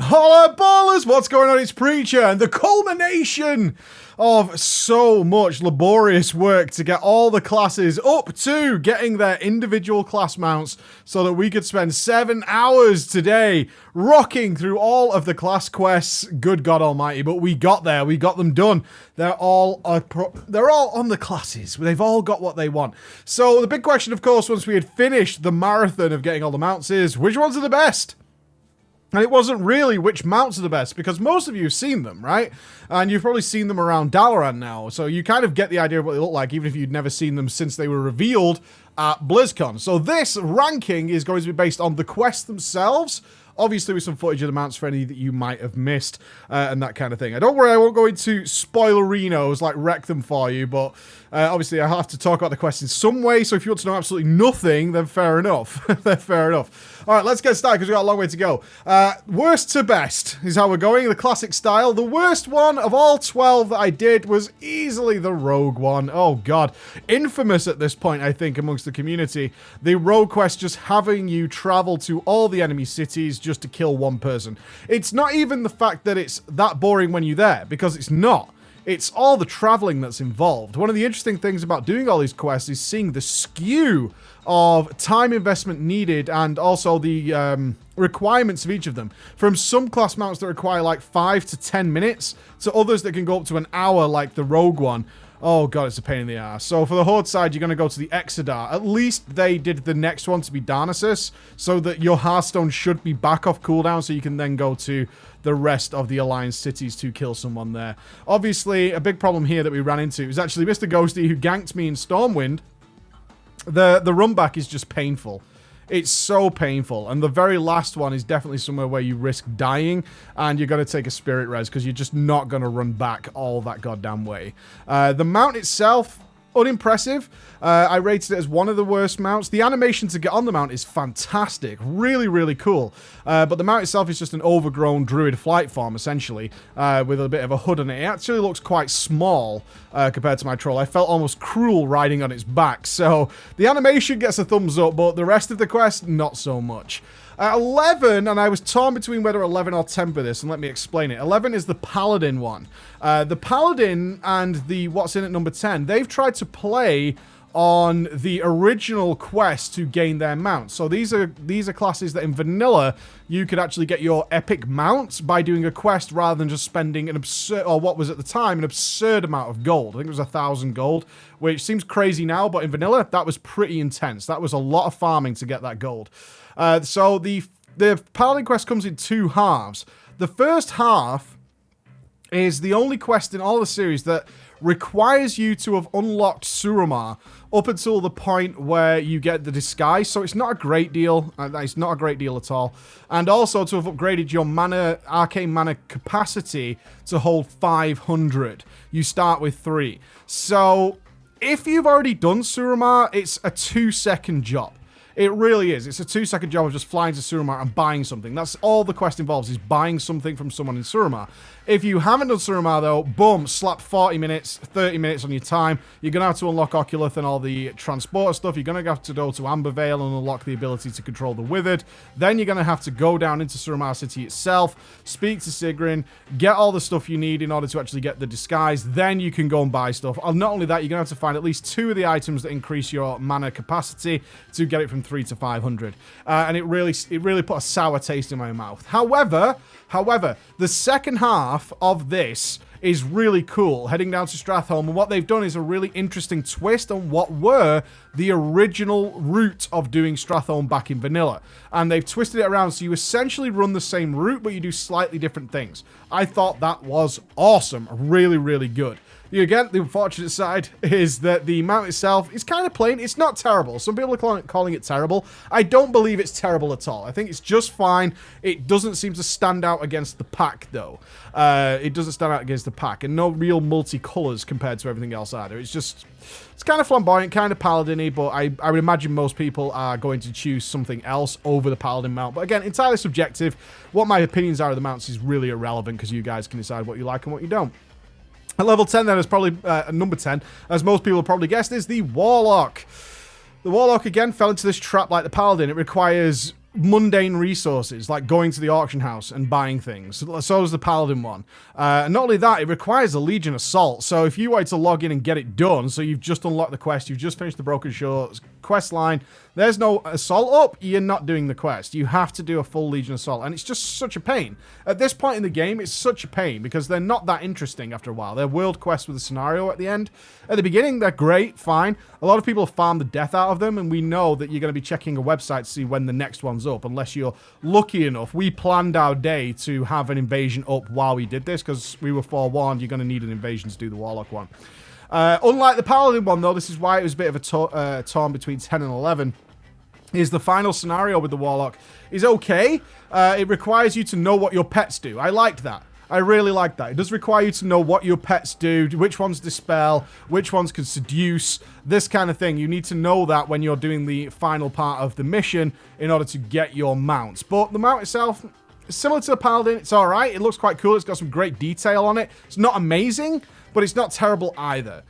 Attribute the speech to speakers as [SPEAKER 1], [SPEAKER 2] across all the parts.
[SPEAKER 1] Holla ballers, what's going on? It's Preacher, and the culmination of so much laborious work to get all the classes up to getting their individual class mounts so that we could spend 7 hours today rocking through all of the class quests. Good God Almighty, but we got there, we got them done. They're all on the classes. They've all got what they want. So the big question, of course, once we had finished the marathon of getting all the mounts is, which ones are the best? And it wasn't really which mounts are the best, because most of you have seen them, right? And you've probably seen them around Dalaran now, so you kind of get the idea of what they look like, even if you'd never seen them since they were revealed at BlizzCon. So this ranking is going to be based on the quests themselves, obviously with some footage of the mounts for any that you might have missed, and that kind of thing. Don't worry, I won't go into spoilerinos, like wreck them for you, but obviously I have to talk about the quests in some way, so if you want to know absolutely nothing, then fair enough. Then fair enough. Alright, let's get started, because we've got a long way to go. Worst to best is how we're going, the classic style. The worst one of all 12 that I did was easily the rogue one. Oh god. Infamous at this point, I think, amongst the community. The rogue quest just having you travel to all the enemy cities just to kill one person. It's not even the fact that it's that boring when you're there, because it's not. It's all the traveling that's involved. One of the interesting things about doing all these quests is seeing the skew of time investment needed and also the requirements of each of them. From some class mounts that require like 5 to 10 minutes to others that can go up to an hour, like the rogue one. Oh god, it's a pain in the ass. So for the Horde side, you're going to go to the Exodar. At least they did the next one to be Darnassus, so that your Hearthstone should be back off cooldown, so you can then go to the rest of the Alliance cities to kill someone there. Obviously, a big problem here that we ran into was actually Mr. Ghosty, who ganked me in Stormwind. The run back is just painful. It's so painful, and the very last one is definitely somewhere where you risk dying, and you're going to take a spirit res, because you're just not going to run back all that goddamn way. The mount itself, unimpressive. I rated it as one of the worst mounts. The animation to get on the mount is fantastic. Really, really cool. But the mount itself is just an overgrown druid flight form, essentially, with a bit of a hood on it. It actually looks quite small compared to my troll. I felt almost cruel riding on its back. So the animation gets a thumbs up, but the rest of the quest, not so much. 11, and I was torn between whether 11 or 10 for this, and let me explain it. 11 is the Paladin one. The Paladin and the what's in at number 10, they've tried to play on the original quest to gain their mount. So these are classes that in vanilla you could actually get your epic mount by doing a quest rather than just spending an absurd, or what was at the time, an absurd amount of gold. I think it was 1,000 gold, which seems crazy now, but in vanilla that was pretty intense. That was a lot of farming to get that gold. So the Paladin quest comes in 2 halves. The first half is the only quest in all the series that requires you to have unlocked Suramar up until the point where you get the disguise. So it's not a great deal. It's not a great deal at all. And also to have upgraded your mana, arcane mana capacity to hold 500. You start with 3. So if you've already done Suramar, it's a 2-second job. It really is. It's a 2-second job of just flying to Suramar and buying something. That's all the quest involves, is buying something from someone in Suramar. If you haven't done Suramar, though, boom, slap 40 minutes, 30 minutes on your time. You're going to have to unlock Oculus and all the transporter stuff. You're going to have to go to Ambervale and unlock the ability to control the Withered. Then you're going to have to go down into Suramar City itself, speak to Sigrin, get all the stuff you need in order to actually get the disguise. Then you can go and buy stuff. And not only that, you're going to have to find at least 2 of the items that increase your mana capacity to get it from 3 to 500. And it really put a sour taste in my mouth. However, the second half of this is really cool, heading down to Stratholme, and what they've done is a really interesting twist on what were the original route of doing Stratholme back in vanilla. And they've twisted it around, so you essentially run the same route, but you do slightly different things. I thought that was awesome. Really, really good. Again, the unfortunate side is that the mount itself is kind of plain. It's not terrible. Some people are calling it terrible. I don't believe it's terrible at all. I think it's just fine. It doesn't seem to stand out against the pack, though. It doesn't stand out against the pack, and no real multicolors compared to everything else either. It's kind of flamboyant, kind of paladin-y, but I would imagine most people are going to choose something else over the paladin mount. But again, entirely subjective. What my opinions are of the mounts is really irrelevant, because you guys can decide what you like and what you don't. At level 10 then is probably number 10, as most people probably guessed, is the Warlock. The Warlock again fell into this trap like the Paladin. It requires mundane resources, like going to the auction house and buying things. So does the Paladin one. Not only that, it requires a Legion Assault. So if you wanted to log in and get it done, so you've just unlocked the quest, you've just finished the Broken Shores quest line, there's no assault up, you're not doing the quest. You have to do a full Legion Assault, and it's just such a pain. At this point in the game, it's such a pain, because they're not that interesting after a while. They're world quests with a scenario at the end. At the beginning, they're great, fine. A lot of people farm the death out of them, and we know that you're going to be checking a website to see when the next one's up, unless you're lucky enough. We planned our day to have an invasion up while we did this, because we were forewarned you're going to need an invasion to do the Warlock one. Unlike the Paladin one, though, this is why it was a bit of a torn between 10 and 11, is the final scenario with the Warlock is okay. It requires you to know what your pets do. I liked that. I really like that. It does require you to know what your pets do, which ones dispel, which ones can seduce, this kind of thing. You need to know that when you're doing the final part of the mission in order to get your mounts. But the mount itself, similar to the Paladin, it's alright. It looks quite cool. It's got some great detail on it. It's not amazing, but it's not terrible either.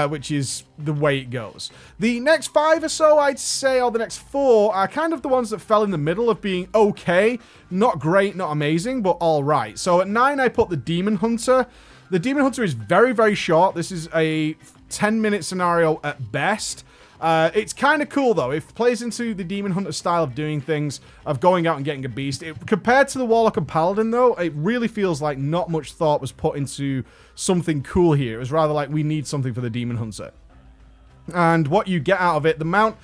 [SPEAKER 1] Which is the way it goes. The next 5 or so, I'd say, or the next 4, are kind of the ones that fell in the middle of being okay, not great, not amazing, but alright. So at 9, I put the Demon Hunter. The Demon Hunter is very, very short. This is a 10-minute scenario at best. It's kind of cool, though. It plays into the Demon Hunter style of doing things, of going out and getting a beast. Compared to the Warlock and Paladin, though, it really feels like not much thought was put into something cool here. It was rather like, we need something for the Demon Hunter. And what you get out of it, the mount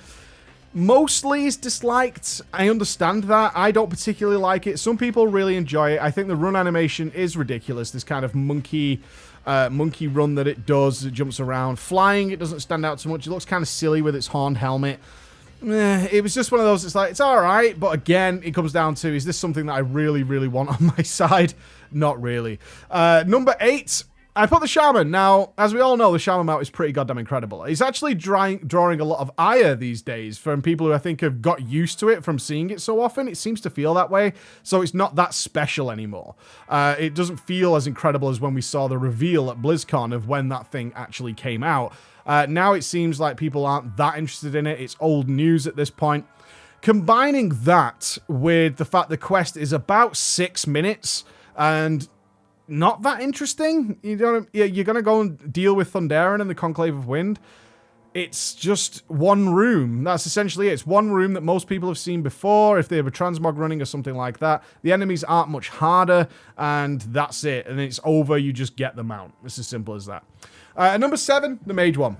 [SPEAKER 1] mostly is disliked. I understand that. I don't particularly like it. Some people really enjoy it. I think the run animation is ridiculous. This kind of monkey run that it does. It jumps around. Flying, it doesn't stand out too much. It looks kind of silly with its horned helmet. It was just one of those, it's like, it's alright, but again, it comes down to, is this something that I really, really want on my side? Not really. Number 8, I put the Shaman. Now, as we all know, the Shaman mount is pretty goddamn incredible. It's actually drawing a lot of ire these days from people who I think have got used to it from seeing it so often. It seems to feel that way, so it's not that special anymore. It doesn't feel as incredible as when we saw the reveal at BlizzCon of when that thing actually came out. Now it seems like people aren't that interested in it. It's old news at this point. Combining that with the fact the quest is about 6 minutes and not that interesting. You're gonna go and deal with Thunderen and the Conclave of Wind. It's just one room. That's essentially it. It's one room that most people have seen before, if they have a transmog running or something like that. The enemies aren't much harder, and that's it. And it's over. You just get the mount. It's as simple as that. Number 7, the Mage one.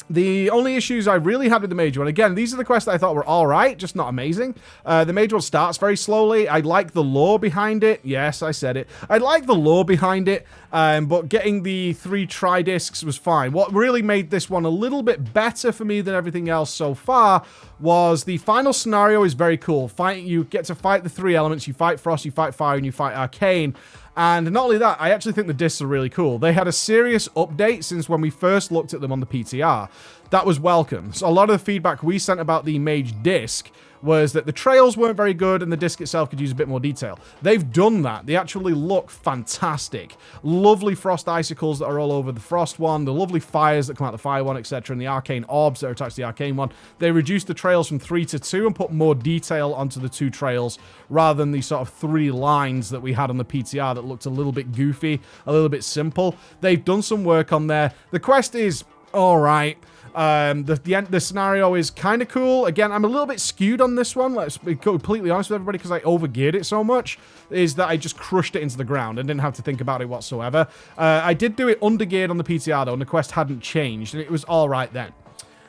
[SPEAKER 1] The only issues I really had with the Mage one, again, these are the quests that I thought were alright, just not amazing. The Mage one starts very slowly. I like the lore behind it. Yes, I said it. I like the lore behind it, but getting the 3 Tridiscs was fine. What really made this one a little bit better for me than everything else so far was the final scenario is very cool. You get to fight the 3 elements. You fight Frost, you fight Fire, and you fight Arcane. And not only that, I actually think the discs are really cool. They had a serious update since when we first looked at them on the PTR. That was welcome. So a lot of the feedback we sent about the Mage disc was that the trails weren't very good and the disc itself could use a bit more detail. They've done that. They actually look fantastic. Lovely frost icicles that are all over the frost one, the lovely fires that come out the fire one, etc., and the arcane orbs that are attached to the arcane one. They reduced the trails from 3 to 2 and put more detail onto the 2 trails rather than the sort of 3 lines that we had on the PTR that looked a little bit goofy, a little bit simple. They've done some work on there. The quest is alright. The scenario is kind of cool. Again, I'm a little bit skewed on this one. Let's be completely honest with everybody, because I overgeared it so much, is that I just crushed it into the ground and didn't have to think about it whatsoever. I did do it undergeared on the PTR, though, and the quest hadn't changed, and it was all right then.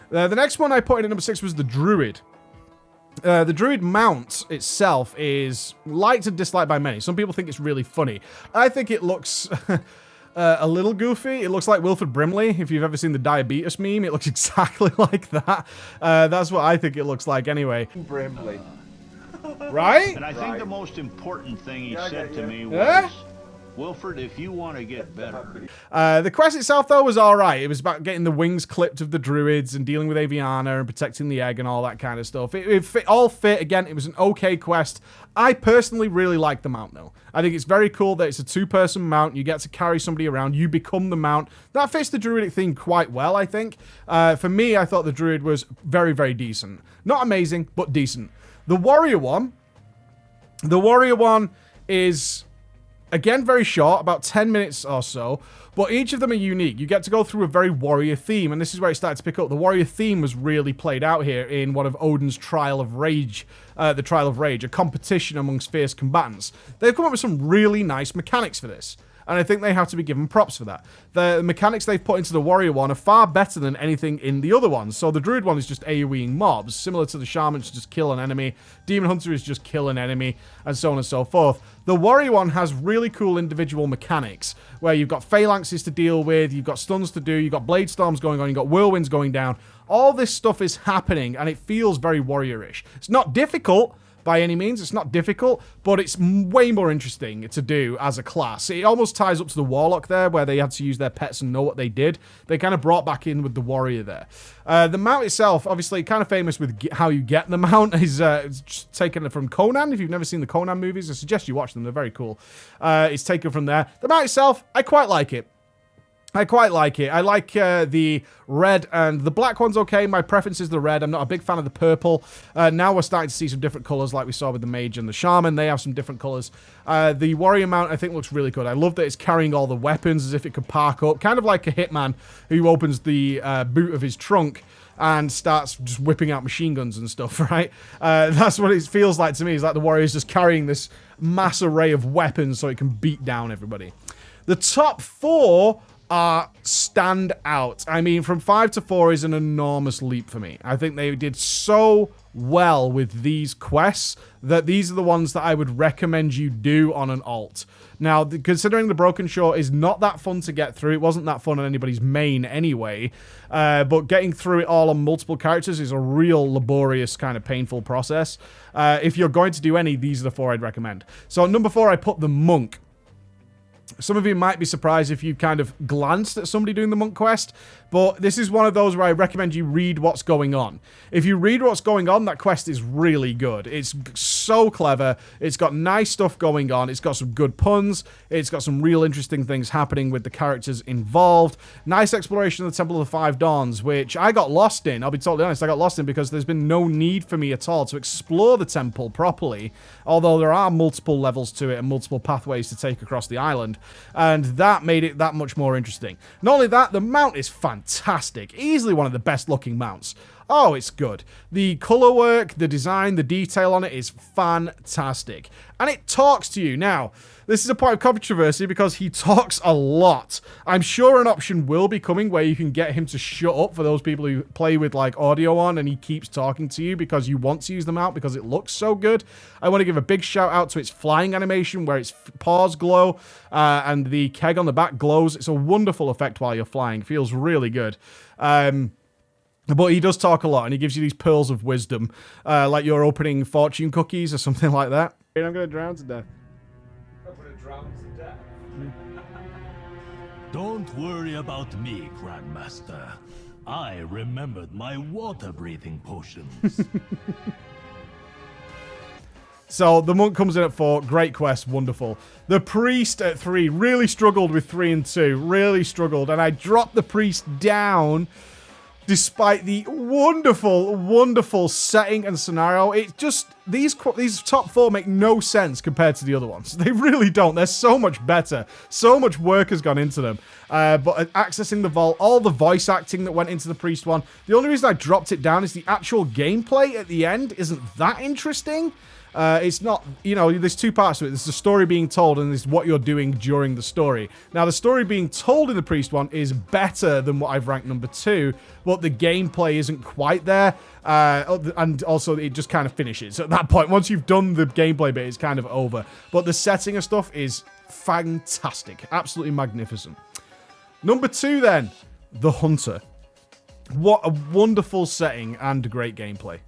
[SPEAKER 1] The next one I put in at number 6 was the Druid. The Druid mount itself is liked and disliked by many. Some people think it's really funny. I think it looks... a little goofy. It looks like Wilford Brimley. If you've ever seen the diabetes meme, it looks exactly like that. That's what I think it looks like anyway.
[SPEAKER 2] Brimley.
[SPEAKER 1] Right?
[SPEAKER 3] And I think the most important thing he said to me was, Wilford, if you want to get better.
[SPEAKER 1] The quest itself, though, was alright. It was about getting the wings clipped of the druids and dealing with Aviana and protecting the egg and all that kind of stuff. It all fit. Again, it was an okay quest. I personally really like the mount, though. I think it's very cool that it's a 2-person mount. You get to carry somebody around. You become the mount. That fits the druidic theme quite well, I think. For me, I thought the druid was very, very decent. Not amazing, but decent. The warrior one is, again, very short, about 10 minutes or so, but each of them are unique. You get to go through a very warrior theme, and this is where it started to pick up. The warrior theme was really played out here in one of Odin's Trial of Rage, the Trial of Rage, a competition amongst fierce combatants. They've come up with some really nice mechanics for this, and I think they have to be given props for that. The mechanics they've put into the warrior one are far better than anything in the other ones. So the druid one is just AoEing mobs, similar to the shaman, just kill an enemy. Demon hunter is just kill an enemy, and so on and so forth. The warrior one has really cool individual mechanics, where you've got phalanxes to deal with, you've got stuns to do, you've got blade storms going on, you've got whirlwinds going down. All this stuff is happening, and it feels very warrior-ish. It's not difficult by any means. It's not difficult, but it's way more interesting to do as a class. It almost ties up to the warlock there, where they had to use their pets and know what they did. They kind of brought back in with the warrior there. The mount itself, obviously, kind of famous with how you get the mount, is taken from Conan. If you've never seen the Conan movies, I suggest you watch them. They're very cool. It's taken from there. The mount itself, I quite like it. I quite like it. I like the red, and the black one's okay. My preference is the red. I'm not a big fan of the purple. Now we're starting to see some different colors like we saw with the mage and the shaman. They have some different colors. The warrior mount, I think, looks really good. I love that it's carrying all the weapons as if it could park up. Kind of like a hitman who opens the boot of his trunk and starts just whipping out machine guns and stuff, right? That's what it feels like to me. It's like the warrior's just carrying this mass array of weapons so it can beat down everybody. The top 4 stand out. I mean, from 5 to 4 is an enormous leap for me. I think they did so well with these quests that these are the ones that I would recommend you do on an alt. Now, considering the Broken Shore is not that fun to get through, it wasn't that fun on anybody's main anyway, but getting through it all on multiple characters is a real laborious, kind of painful process. If you're going to do any, these are the 4 I'd recommend. So at number 4, I put the Monk. Some of you might be surprised if you kind of glanced at somebody doing the monk quest, but this is one of those where I recommend you read what's going on. If you read what's going on, that quest is really good. It's so clever. It's got nice stuff going on. It's got some good puns. It's got some real interesting things happening with the characters involved. Nice exploration of the Temple of the Five Dawns, which I got lost in. I'll be totally honest, I got lost in because there's been no need for me at all to explore the temple properly, although there are multiple levels to it and multiple pathways to take across the island. And that made it that much more interesting. Not only that, the mount is fantastic. Easily one of the best looking mounts. Oh, it's good. The color work, the design, the detail on it is fantastic. And it talks to you. Now, this is a point of controversy because he talks a lot. I'm sure an option will be coming where you can get him to shut up for those people who play with like audio on and he keeps talking to you because you want to use them out because it looks so good. I want to give a big shout out to its flying animation where its paws glow and the keg on the back glows. It's a wonderful effect while you're flying. It feels really good. But he does talk a lot, and he gives you these pearls of wisdom, like you're opening fortune cookies or something like that. I'm going to drown to death.
[SPEAKER 2] I'm going to drown to death.
[SPEAKER 4] Don't worry about me, Grandmaster. I remembered my water-breathing potions.
[SPEAKER 1] So, the monk comes in at 4. Great quest. Wonderful. The priest at 3. Really struggled with 3 and 2. Really struggled. And I dropped the priest down despite the wonderful, wonderful setting and scenario. It just, these top 4 make no sense compared to the other ones. They really don't. They're so much better. So much work has gone into them. But accessing the vault, all the voice acting that went into the priest one. The only reason I dropped it down is the actual gameplay at the end isn't that interesting. It's not, you know, there's 2 parts to it. There's the story being told and there's what you're doing during the story. Now, the story being told in the Priest one is better than what I've ranked number 2, but the gameplay isn't quite there. And also, it just kind of finishes at that point. Once you've done the gameplay bit, it's kind of over. But the setting of stuff is fantastic. Absolutely magnificent. Number 2, then, The Hunter. What a wonderful setting and great gameplay.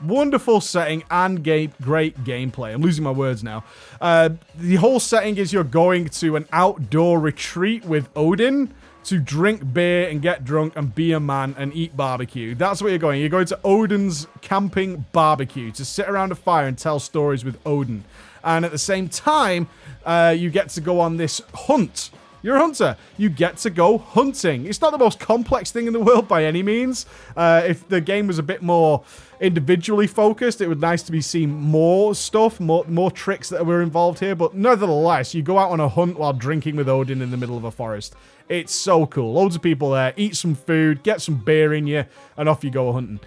[SPEAKER 1] Wonderful setting and great gameplay. I'm losing my words now. The whole setting is you're going to an outdoor retreat with Odin to drink beer and get drunk and be a man and eat barbecue. That's where you're going. You're going to Odin's camping barbecue to sit around a fire and tell stories with Odin. And at the same time, you get to go on this hunt You're a hunter. You get to go hunting. It's not the most complex thing in the world by any means. If the game was a bit more individually focused, it would nice to be seeing more stuff, more tricks that were involved here. But nevertheless, you go out on a hunt while drinking with Odin in the middle of a forest. It's so cool. Loads of people there. Eat some food, get some beer in you, and off you go hunting.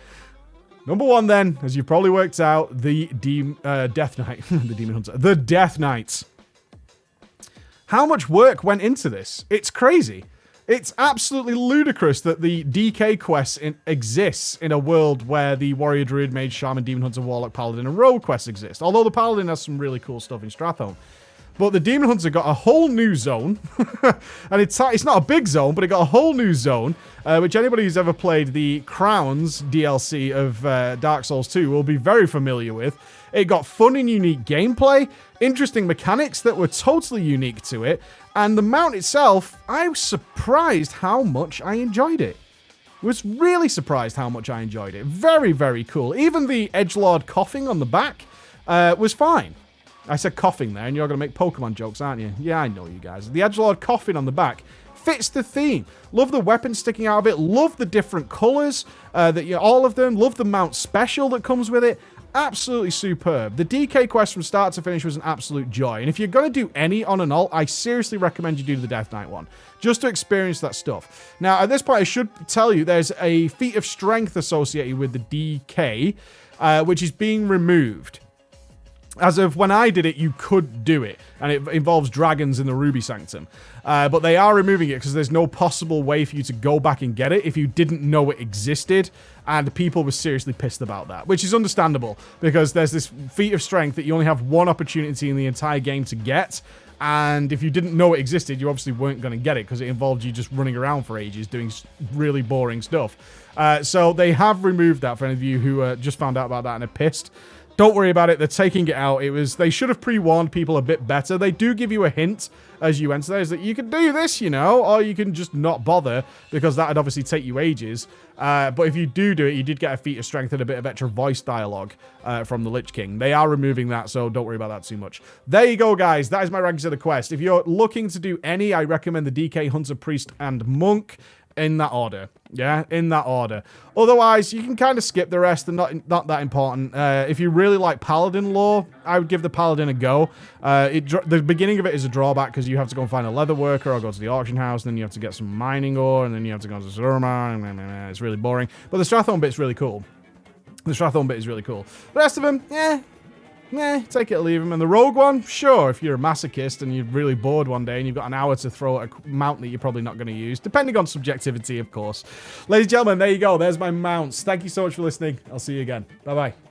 [SPEAKER 1] Number 1 then, as you've probably worked out, the Death Knight. The Demon Hunter. The Death Knights. How much work went into this? It's crazy. It's absolutely ludicrous that the DK quest exists in a world where the Warrior, Druid, Mage, Shaman, Demon Hunter, Warlock, Paladin, and Rogue quests exist. Although the Paladin has some really cool stuff in Stratholme. But the Demon Hunter got a whole new zone. And it's not a big zone, but it got a whole new zone. Which anybody who's ever played the Crowns DLC of Dark Souls 2 will be very familiar with. It got fun and unique gameplay, interesting mechanics that were totally unique to it, and the mount itself, I was surprised how much I enjoyed it. Was really surprised how much I enjoyed it. Very, very cool. Even the edgelord coughing on the back was fine. I said coughing there, and you're going to make Pokemon jokes, aren't you? Yeah, I know you guys. The edgelord coughing on the back fits the theme. Love the weapons sticking out of it. Love the different colors, all of them. Love the mount special that comes with it. Absolutely superb. The DK quest from start to finish was an absolute joy. And if you're going to do any on and alt, I seriously recommend you do the Death Knight one. Just to experience that stuff. Now, at this point, I should tell you there's a feat of strength associated with the DK, which is being removed. As of when I did it, you could do it, and it involves dragons in the Ruby Sanctum. But they are removing it because there's no possible way for you to go back and get it if you didn't know it existed, and people were seriously pissed about that, which is understandable, because there's this feat of strength that you only have one opportunity in the entire game to get, and if you didn't know it existed, you obviously weren't going to get it, because it involved you just running around for ages doing really boring stuff. So they have removed that for any of you who just found out about that and are pissed. Don't worry about it. They're taking it out. They should have pre-warned people a bit better. They do give you a hint as you enter there, is that you can do this, you know, or you can just not bother, because that would obviously take you ages. But if you do it, you did get a feat of strength and a bit of extra voice dialogue from the Lich King. They are removing that, so don't worry about that too much. There you go, guys. That is my rankings of the quest. If you're looking to do any, I recommend the DK Hunter, Priest, and Monk. In that order. Yeah, in that order. Otherwise, you can kind of skip the rest. They're not that important. If you really like Paladin lore, I would give the Paladin a go. The beginning of it is a drawback because you have to go and find a leather worker or go to the auction house, and then you have to get some mining ore, and then you have to go to Zurma, and it's really boring. But the Stratholme bit's really cool. The Stratholme bit is really cool. The rest of them, take it or leave them. And the rogue one, sure, if you're a masochist and you're really bored one day and you've got an hour to throw at a mount that you're probably not going to use, depending on subjectivity, of course. Ladies and gentlemen, there you go. There's my mounts. Thank you so much for listening. I'll see you again. Bye-bye.